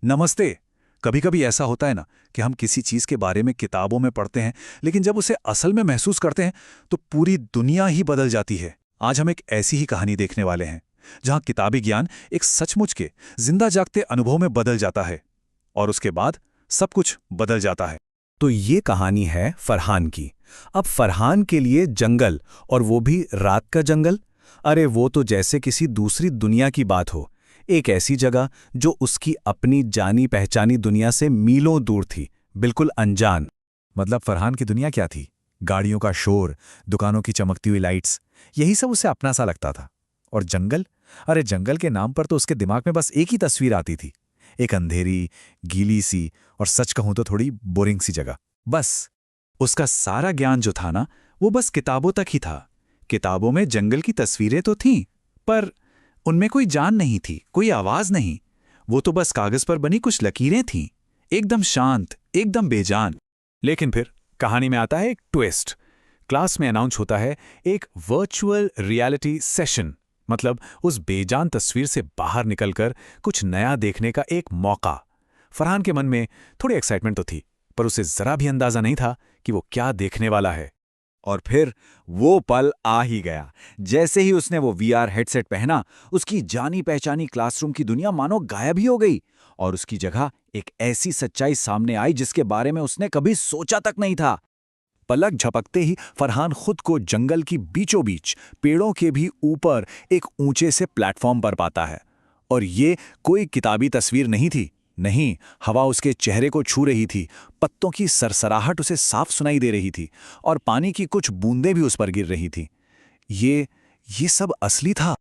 नमस्ते। कभी कभी ऐसा होता है ना कि हम किसी चीज के बारे में किताबों में पढ़ते हैं, लेकिन जब उसे असल में महसूस करते हैं तो पूरी दुनिया ही बदल जाती है। आज हम एक ऐसी ही कहानी देखने वाले हैं जहां किताबी ज्ञान एक सचमुच के जिंदा जागते अनुभव में बदल जाता है और उसके बाद सब कुछ बदल जाता है। तो ये कहानी है फरहान की। अब फरहान के लिए जंगल, और वो भी रात का जंगल, अरे वो तो जैसे किसी दूसरी दुनिया की बात हो। एक ऐसी जगह जो उसकी अपनी जानी पहचानी दुनिया से मीलों दूर थी, बिल्कुल अनजान। मतलब फरहान की दुनिया क्या थी? गाड़ियों का शोर, दुकानों की चमकती हुई लाइट्स, यही सब उसे अपना सा लगता था। और जंगल, अरे जंगल के नाम पर तो उसके दिमाग में बस एक ही तस्वीर आती थी, एक अंधेरी, गीली सी और सच कहूं तो थोड़ी बोरिंग सी जगह। बस उसका सारा ज्ञान जो था ना, वो बस किताबों तक ही था। किताबों में जंगल की तस्वीरें तो थीं, पर उनमें कोई जान नहीं थी, कोई आवाज नहीं। वो तो बस कागज पर बनी कुछ लकीरें थीं, एकदम शांत, एकदम बेजान। लेकिन फिर कहानी में आता है एक ट्विस्ट। क्लास में अनाउंस होता है एक वर्चुअल रियलिटी सेशन, मतलब उस बेजान तस्वीर से बाहर निकलकर कुछ नया देखने का एक मौका। फरहान के मन में थोड़ी एक्साइटमेंट तो थी, पर उसे जरा भी अंदाजा नहीं था कि वो क्या देखने वाला है। और फिर वो पल आ ही गया। जैसे ही उसने वो वीआर हेडसेट पहना, उसकी जानी पहचानी क्लासरूम की दुनिया मानो गायब ही हो गई और उसकी जगह एक ऐसी सच्चाई सामने आई जिसके बारे में उसने कभी सोचा तक नहीं था। पलक झपकते ही फरहान खुद को जंगल की बीचों बीच, पेड़ों के भी ऊपर एक ऊंचे से प्लेटफॉर्म पर पाता है। और ये कोई किताबी तस्वीर नहीं थी, नहीं, हवा उसके चेहरे को छू रही थी, पत्तों की सरसराहट उसे साफ सुनाई दे रही थी और पानी की कुछ बूंदें भी उस पर गिर रही थी। ये सब असली था।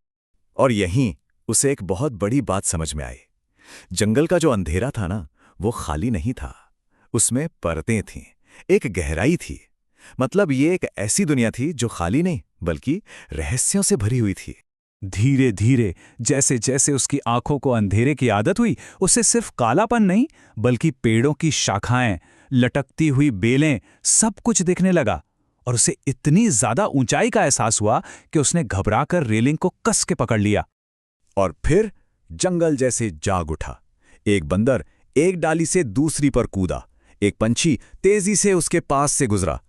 और यहीं उसे एक बहुत बड़ी बात समझ में आई। जंगल का जो अंधेरा था ना, वो खाली नहीं था, उसमें परतें थीं, एक गहराई थी। मतलब ये एक ऐसी दुनिया थी जो खाली नहीं बल्कि रहस्यों से भरी हुई थी। धीरे धीरे जैसे जैसे उसकी आंखों को अंधेरे की आदत हुई, उसे सिर्फ कालापन नहीं बल्कि पेड़ों की शाखाएं, लटकती हुई बेलें, सब कुछ दिखने लगा। और उसे इतनी ज्यादा ऊंचाई का एहसास हुआ कि उसने घबराकर रेलिंग को कस के पकड़ लिया। और फिर जंगल जैसे जाग उठा। एक बंदर एक डाली से दूसरी पर कूदा, एक पंछी तेजी से उसके पास से गुजरा।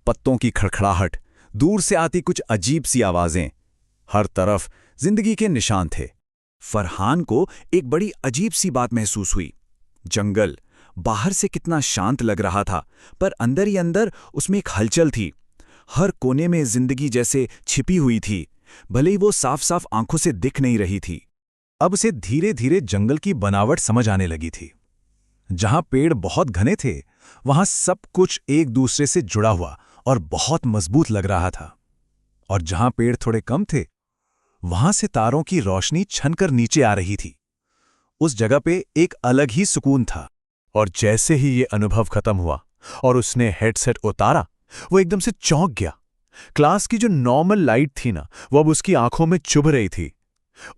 पत्तों की खड़खड़ाहट, दूर से आती कुछ अजीब सी आवाजें, हर तरफ जिंदगी के निशान थे। फरहान को एक बड़ी अजीब सी बात महसूस हुई। जंगल बाहर से कितना शांत लग रहा था, पर अंदर ही अंदर उसमें एक हलचल थी। हर कोने में जिंदगी जैसे छिपी हुई थी, भले ही वो साफ साफ आंखों से दिख नहीं रही थी। अब उसे धीरे धीरे जंगल की बनावट समझ आने लगी थी। जहां पेड़ बहुत घने थे, वहां सब कुछ एक दूसरे से जुड़ा हुआ और बहुत मजबूत लग रहा था। और जहां पेड़ थोड़े कम थे, वहां से तारों की रोशनी छनकर नीचे आ रही थी। उस जगह पे एक अलग ही सुकून था। और जैसे ही ये अनुभव खत्म हुआ और उसने हेडसेट उतारा, वो एकदम से चौंक गया। क्लास की जो नॉर्मल लाइट थी ना, वो अब उसकी आंखों में चुभ रही थी।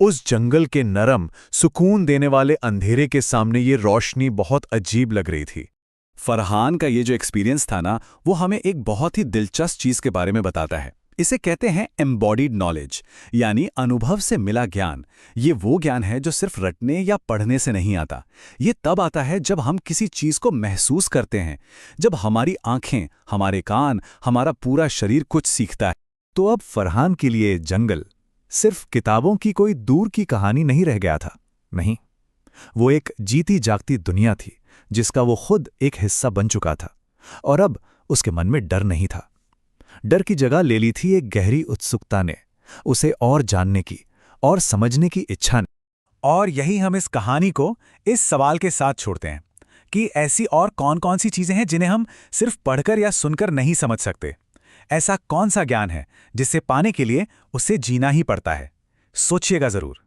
उस जंगल के नरम, सुकून देने वाले अंधेरे के सामने ये रोशनी बहुत अजीब लग रही थी। फरहान का ये जो एक्सपीरियंस था ना, वो हमें एक बहुत ही दिलचस्प चीज के बारे में बताता है। इसे कहते हैं एम्बॉडीड नॉलेज, यानी अनुभव से मिला ज्ञान। ये वो ज्ञान है जो सिर्फ रटने या पढ़ने से नहीं आता। ये तब आता है जब हम किसी चीज को महसूस करते हैं, जब हमारी आंखें, हमारे कान, हमारा पूरा शरीर कुछ सीखता है। तो अब फरहान के लिए जंगल सिर्फ किताबों की कोई दूर की कहानी नहीं रह गया था। नहीं, वो एक जीती जागती दुनिया थी जिसका वो खुद एक हिस्सा बन चुका था। और अब उसके मन में डर नहीं था। डर की जगह ले ली थी एक गहरी उत्सुकता ने, उसे और जानने की और समझने की इच्छा ने। और यही हम इस कहानी को इस सवाल के साथ छोड़ते हैं कि ऐसी और कौन-कौन सी चीजें हैं जिन्हें हम सिर्फ पढ़कर या सुनकर नहीं समझ सकते। ऐसा कौन सा ज्ञान है जिसे पाने के लिए उसे जीना ही पड़ता है? सोचिएगा जरूर।